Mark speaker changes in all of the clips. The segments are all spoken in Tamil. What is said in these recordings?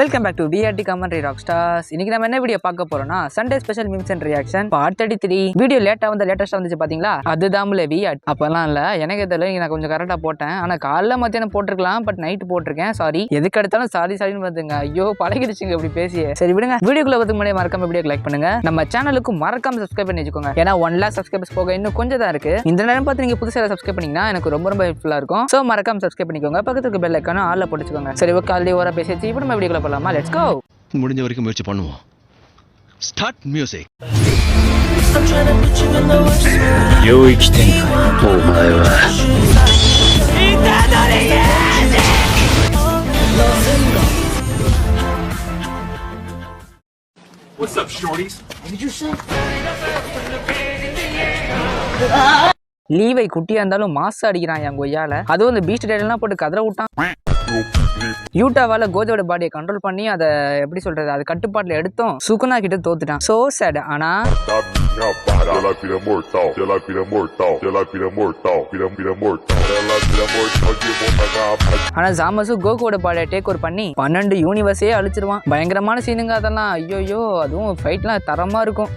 Speaker 1: Welcome back to BRT Commentary Rockstars. இன்னைக்கு நம்ம என்ன வீடியோ பார்க்க போறோம்னா Sunday special memes and reaction part 33. Video லேட்டஸ்டா வந்துச்சு பாத்தீங்களா, அதுதான் விஆட். அப்பெல்லாம் இல்ல, எனக்கு தெரியல, நான் கொஞ்சம் கரெக்டா போட்டேன். ஆனா காலைல மத்தியானம் போட்டிருக்கலாம், பட் நைட் போட்டிருக்கேன். சாரி, எதுக்கு எடுத்தாலும் சாரின்னு வந்துங்க. ஐயோ பழகிடுச்சுங்க இப்படி பேசியே. சரி விடுங்க, வீடியோக்குள்ள வரதுக்கு முன்னாடி மறக்காம வீடியோக்கு லைக் பண்ணுங்க. நம்ம சேனலுக்கு மறக்காம சப்ஸ்கிரைப் பண்ணி வச்சுக்கோங்க. ஏன்னா 1 lakh சப்ஸ்கிரைபர்ஸ் போக இன்னும் கொஞ்சம் தான் இருக்கு. இந்த நேரம் பார்த்து நீங்க புதுசாக சப்ஸ்கிரைப் பண்ணீங்கன்னா எனக்கு ரொம்ப ஹெல்ப்ஃபுல்லா இருக்கும். சோ மறக்காம சப்ஸ்கிரைப் பண்ணிக்கோங்க. பக்கத்துக்கு பெல் ஐக்கான ஆல்ல போட்டுச்சுக்கோங்க. சரி ஓகே, ஆல்ரெடி ஓரா பேசிச்சு. இப்போ நம்ம வீடியோக்குள்ள போலாமா? Let's go.
Speaker 2: முடிஞ்ச வரைக்கும் முயற்சி பண்ணுவோம். Start music.
Speaker 3: 領域展開。お前は
Speaker 4: What's up, shorties? What did you say?
Speaker 1: லீவை குட்டியா இருந்தாலும் மாசா அடிக்கிறான் என் கொய்யால. அதுவும் இந்த பீஸ்ட் டேட்லாம் போட்டு கதற விட்டான். யூட்டாவால கோஜோட பாடியை கண்ட்ரோல் பண்ணி அதை எப்படி சொல்றது, அது கட்டுப்பாட்டுல எடுத்தோம் சுகுணா கிட்ட தோத்துட்டான். So sad. ஆனா ஜாமஸு கோகோட பாடியை டேக் ஓவர் பண்ணி 12 யூனிவர்ஸே அழிச்சிருவான். பயங்கரமான சீனுங்க அதெல்லாம். ஐயோயோ, அதுவும் ஃபைட்லாம் தரமா இருக்கும்.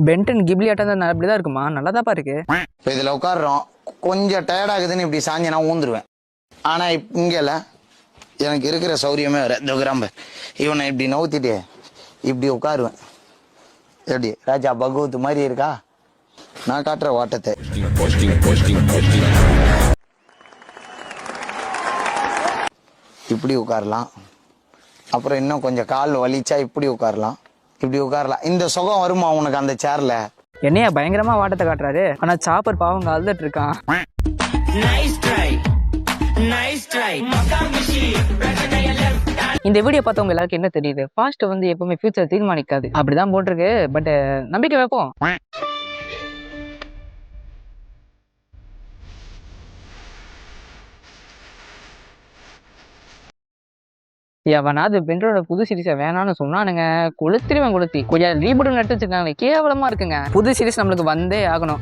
Speaker 1: பென்டன் கிப்லி ஆட்டம் அப்படிதான் இருக்குமா? நல்லாதாப்பா இருக்கு.
Speaker 5: இப்போ இதில் உட்காடுறோம், கொஞ்சம் டயர்ட் ஆகுதுன்னு இப்படி சாஞ்சு நான் ஊந்துருவேன். ஆனால் இங்கேல எனக்கு இருக்கிற சௌரியமே வேற. இந்த கிராம்பு இவனை இப்படி நவுத்திட்டு இப்படி உட்காருவேன். எப்படி ராஜா பகவத் மாதிரி இருக்கா? நான் காட்டுற வாட்டத்தை இப்படி உட்காரலாம். அப்புறம் இன்னும் கொஞ்சம் கால் வலிச்சா இப்படி உட்காரலாம், இப்படி உட்காரலாம். இந்த சுகம் வருமா உனக்கு அந்த சேர்ல?
Speaker 1: என்னையா பயங்கரமா வாட்டத்தை காட்டுறாரு. ஆனா சாப்பர் பாவங்க அழுதுட்டு இருக்கான். இந்த வீடியோ பார்த்தவங்க எல்லாருக்கும் என்ன தெரியுது, பாஸ்ட் வந்து எப்பவுமே ஃபியூச்சர் தீர்மானிக்காது அப்படிதான் போட்டிருக்கு. பட் நம்பிக்கை வைப்போம். எவனாவது பென்றோட புது சீரிஸை வேணான்னு சொன்னானுங்க, கொளுத்திருவேன். கொஞ்சம் ரீபூட் நட்டு வச்சிருக்காங்க, கேவலமா இருக்குங்க. புது சீரிஸ் நம்மளுக்கு வந்தே ஆகணும்.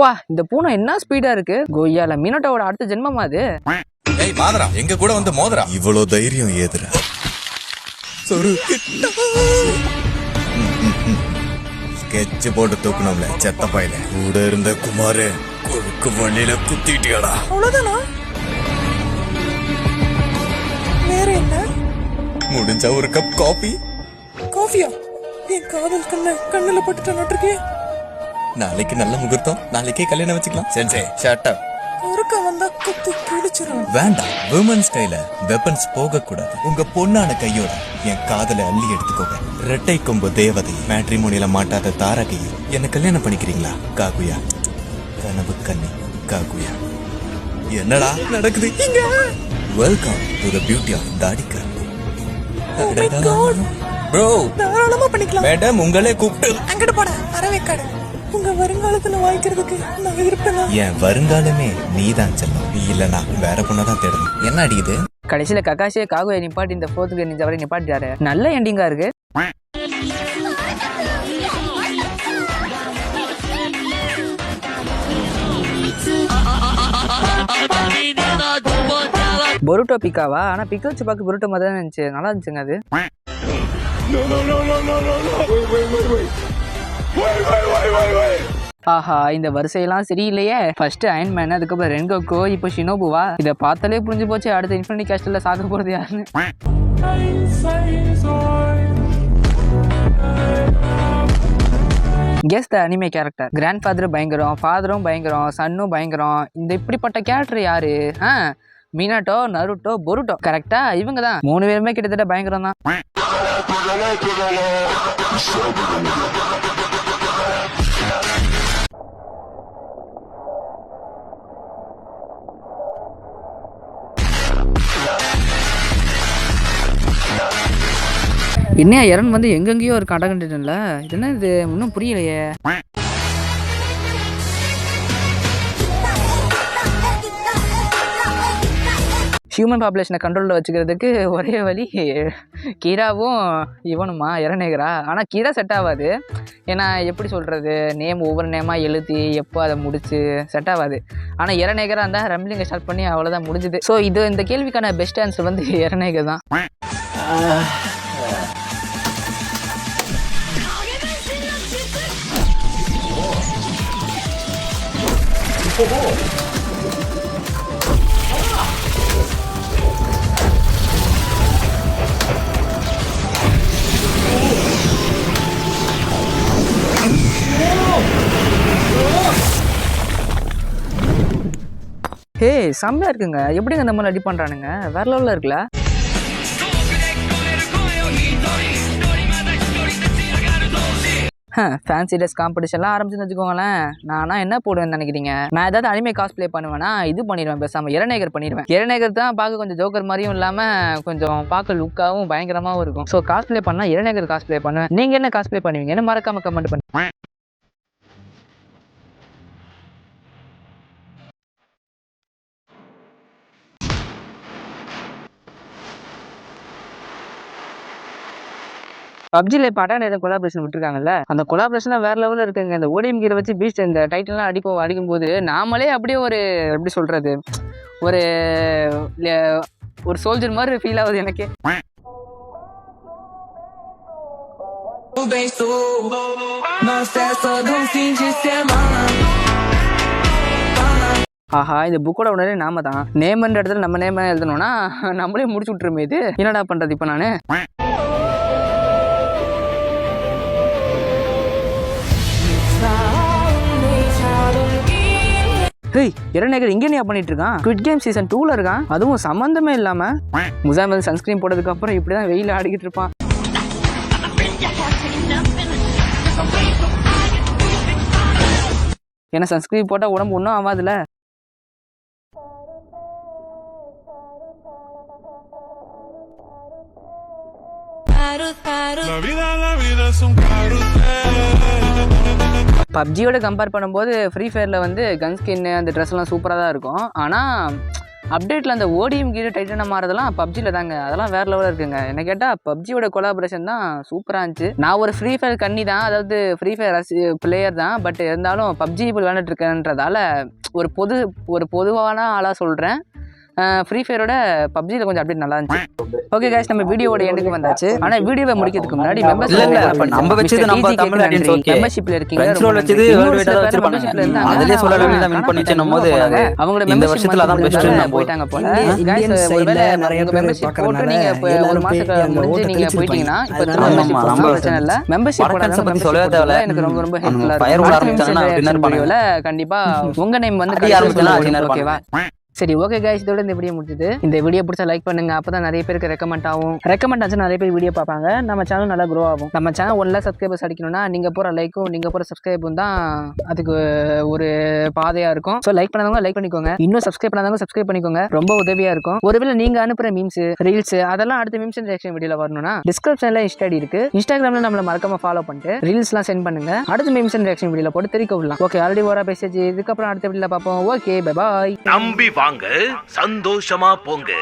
Speaker 1: வா, இந்த பூனை என்ன ஸ்பீடா இருக்கு. கொய்யால மினோட்டோட அடுத்த ஜென்மமா அது.
Speaker 6: ஏய் மாதரா, எங்க கூட வந்து மோதரா. இவ்வளவு தைரியம் ஏதுரா? ஸ்கெட்ச் போட்டு தூக்கணும்ல செத்த பையில. கூட இருந்த குமாரு கொழுக்கு வண்டியில குத்திட்டியாடா.
Speaker 7: அவ்வளவுதானா? வேற என்ன?
Speaker 6: முடிஞ்சா ஒரு கப் காபி.
Speaker 7: காஃபியா? என் காதல் கண்ணுல பட்டுட்டு
Speaker 6: நாளைக்கு நல்ல முகூர்த்தம், நாளைக்கே கல்யாணம் வச்சுக்கலாம். சென்சே ஷட் அப்.
Speaker 7: ஒருக்க வந்தா குத்தி கிழிச்சிரும்.
Speaker 6: வேண்டாம், விமன்ஸ் கையில வெப்பன்ஸ் போக கூடாது. உங்க பொண்ணான கையோட என் காதலை அள்ளி எடுத்துக்கோங்க. ரெட்டை கொம்பு தேவதை, மேட்ரிமோனியில மாட்டாத தாரகை, என்ன கல்யாணம் பண்ணிக்கிறீங்களா? காகுயா, கனவு கண்ணி காகுயா. என்னடா நடக்குது இங்க? Welcome to the beauty of தாடிக்கா. ப்ரோ
Speaker 7: தாராளமா பண்ணிக்கலாம்.
Speaker 6: மேடம் உங்களே கூப்பிட்டு
Speaker 7: அங்கட போட அரவேக்காடு. உங்க வருங்காலத்துல வாய்க்கிறதுக்கு நான் இருப்பேனா?
Speaker 6: என் வருங்காலமே நீதான் செல்லும். இல்லனா வேற பொண்ணதான் தேடணும். என்ன அடிக்குது?
Speaker 1: கடைசியில ககாஷியே காகுயை நிப்பாட்டி இந்த 4th கிரேட் நிஞ்சா வரை நிப்பாட்டிட்டாரு. நல்ல எண்டிங்கா இருக்கு. பொருட்டோ பிக்காவா? ஆனா பிக்க வச்சு பார்க்க பொருட்டோ மாதிரி தான் இருந்துச்சு. நல்லா இருந்துச்சுங்க அது. ஆஹா, இந்த வரிசையெல்லாம் சரியில்லையே. ஃபர்ஸ்ட் அயன்மேன், அதுக்கப்புறம் ரென்கோக்கோ, இப்போ ஷினோபுவா. இதை பார்த்தாலே புரிஞ்சு போச்சு அடுத்த இன்ஃபினிட்டி கேஸ்டல்ல சாக போறது யாருன்னு. Guess the anime character. Grandfather பயங்கரம், ஃபாதரும் பயங்கரம், சன்னும் பயங்கரம். இந்த இப்படிப்பட்ட கேரக்டர் யாரு? Minato, Naruto, Boruto. கரெக்டா இவங்க தான். 3 பேருமே கிட்டத்தட்ட பயங்கரம் தான். என்ன இரண் வந்து எங்கெங்கேயோ ஒரு கடகண்டுல இது என்ன இது இன்னும் புரியலையே. ஹியூமன் பாப்புலேஷனை கண்ட்ரோலில் வச்சுக்கிறதுக்கு ஒரே வழி கீராவும் இவனுமா இரணேகரா. ஆனால் கீரா செட் ஆகாது. ஏன்னா எப்படி சொல்கிறது, நேம் ஒவ்வொரு நேமாக எழுதி எப்போ அதை முடிச்சு செட் ஆகாது. ஆனால் இரணேகராக இருந்தால் ரம்லிங்கை ஸ்டார்ட் பண்ணி அவ்வளோதான் முடிஞ்சுது. ஸோ இந்த கேள்விக்கான பெஸ்ட் ஆன்சர் வந்து இரணேகர் தான். ஹே செம்மையாக இருக்குங்க. எப்படிங்க இந்த மாதிரி அடி பண்ணுறானுங்க, வேற லெவலில் இருக்குல்ல. ஃபேன்சி ட்ரெஸ் காம்படிஷன்லாம் ஆரம்பிச்சுன்னு வச்சுக்கோங்களேன். நானா என்ன போடுவேன்னு நினைக்கிறீங்க? நான் ஏதாவது அனிமே காஸ்ப்ளே பண்ணுவேன்னா இது பண்ணிடுவேன், பேசாமல் இரணேகர் பண்ணிடுவேன். இரணேகர் தான் பார்க்க கொஞ்சம் ஜோக்கர் மாதிரியும் இல்லாமல் கொஞ்சம் பார்க்க லுக்காகவும் பயங்கரமாகவும் இருக்கும். ஸோ காஸ்ப்ளே பண்ணால் இரணேகர் காஸ்ப்ளே பண்ணுவேன். நீங்கள் என்ன காஸ்ப்ளே பண்ணுவீங்கன்னு மறக்காம கமெண்ட் பண்ணுங்க. பப்ஜியில் இப்போ அட்டான கொலாபரேஷன் விட்டுருக்காங்கல்ல, அந்த கொலாபரேஷன்லாம் வேறு லெவலில் இருக்குங்க. இந்த ஓடிஎம் கீரை வச்சு பீச் இந்த டைட்டில்லாம் அடிக்கும்போது நாமளே அப்படியே ஒரு எப்படி சொல்கிறது, ஒரு சோல்ஜர் மாதிரி ஃபீல் ஆகுது எனக்கு. ஆஹா, இந்த புக்கோட உடனே நாம தான் நேம்ன்ற இடத்துல நம்ம நேம் எழுதணும்னா நம்மளே முடிச்சு விட்டுருமே. இது என்னடா பண்ணுறது இப்போ நான். ஹேய், இரணேகர் இங்கே என்ன பண்ணிட்டு இருக்கான்? குவிட் கேம் சீசன் 2ல இருக்கான், அதுவும் சம்பந்தமே இல்லாம. முசாமல் சன்ஸ்கிரீன் போட்டதுக்கு அப்புறம் இப்படிதான் வெயில ஆடிக்கிட்டு இருப்பான். ஏன்னா சன்ஸ்கிரீன் போட்டா உடம்பு ஒன்றும் ஆகாதுல. பப்ஜியோட கம்பேர் பண்ணும்போது ஃப்ரீ ஃபயரில் வந்து கன் ஸ்கின்னு அந்த ட்ரெஸ்லாம் சூப்பராக தான் இருக்கும். ஆனால் அப்டேட்டில் அந்த ஓடிஎம் கீழே டைட்டனாக மாறதெல்லாம் பப்ஜியில் தாங்க, அதெல்லாம் வேறு லெவலில் இருக்குங்க. என்ன கேட்டால் பப்ஜியோட கொலாபரேஷன் தான் சூப்பராக இருந்துச்சு. நான் ஒரு ஃப்ரீ ஃபயர் கண்ணி தான், அதாவது ஃப்ரீ ஃபயர் பிளேயர் தான். பட் இருந்தாலும் பப்ஜி இப்போ விளையாண்டுட்டு இருக்கேன்றதால ஒரு பொதுவான ஆளாக சொல்கிறேன். ஃப்ரீ ஃபயரோட பப்ஜியில் கொஞ்சம் அப்டேட் நல்லா இருந்துச்சு. ஓகே गाइस, நம்ம வீடியோவோட எண்டுக்கு வந்தாச்சு. ஆனா வீடியோவை முடிக்கிறதுக்கு முன்னாடி மெம்பர்ஷிப்ல இருக்கீங்க, அவங்களோட மெம்பர்ஷிப்ல தான் பெஸ்ட் போயிட்டாங்க போல. गाइस, ஒருவேளை உங்க மெம்பர்ஷிப் போட்டு நீங்க ஒரு மாசத்துக்கு முடிஞ்சு நீங்க போயிட்டீங்கன்னா இப்போ மெம்பர்ஷிப் பிரச்சனை இல்ல. மெம்பர்ஷிப் பத்தி சொல்லவே தேவையில்ல, எனக்கு ரொம்ப ஹெல்ப்ஃபுல்லா இருக்கும். கண்டிப்பா உங்க நேம் வந்து ஓகேவா? சரி, ஓகே गाइस, இதோட இந்த வீடியோ முடிஞ்சது. இந்த வீடியோ பிடிச்சா லைக் பண்ணுங்க, அப்பதான் நிறைய பேருக்கு ரெக்கமெண்ட் ஆகும். ரெக்கமெண்ட் ஆச்சு நிறைய பேர் வீடியோ பார்ப்பாங்க, நம்ம சேனல் நல்லா க்ரோ ஆகும். நம்ம சேனல் 1 lakh சப்ஸ்கிரைபர்ஸ் அடிக்கணும்னா நீங்க போற லைக்கும் நீங்க போற சப்ஸ்கிரைபும் தான் அதுக்கு ஒரு பாதையா இருக்கும். ஸோ லைக் பண்ணாதவங்க லைக் பண்ணிக்கோங்க, இன்னும் சப்ஸ்கிரைப் பண்ணாதவங்க சப்ஸ்கிரைப் பண்ணிக்கோங்க, ரொம்ப உதவியா இருக்கும். ஒருவேளை நீங்க அனுப்புற மீம்ஸ் ரீல்ஸ் அதெல்லாம் அடுத்த மீம்ஸ் அண்ட் ரியாக்ஷன் வீடியோல வரணும்னா டிஸ்கிரிப்ஷன்ல இன்ஸ்டா இருக்கு, இன்ஸ்டாகிராம்ல நம்மள மறக்காம ஃபாலோ பண்ணிட்டு ரீல்ஸ்லாம் சென்ட் பண்ணுங்க. அடுத்த மீம்ஸ் அண்ட் ரியாக்ஷன் வீடியோல போட்டு தெரிவிக்க விடலாம். ஓகே, ஆல்ரெடி ஓரா பேசியாச்சு, இதுக்கப்புறம் அடுத்த வீடியோல பார்ப்போம். Okay, bye bye.
Speaker 8: நம்பி வாங்க, சந்தோஷமா போங்க.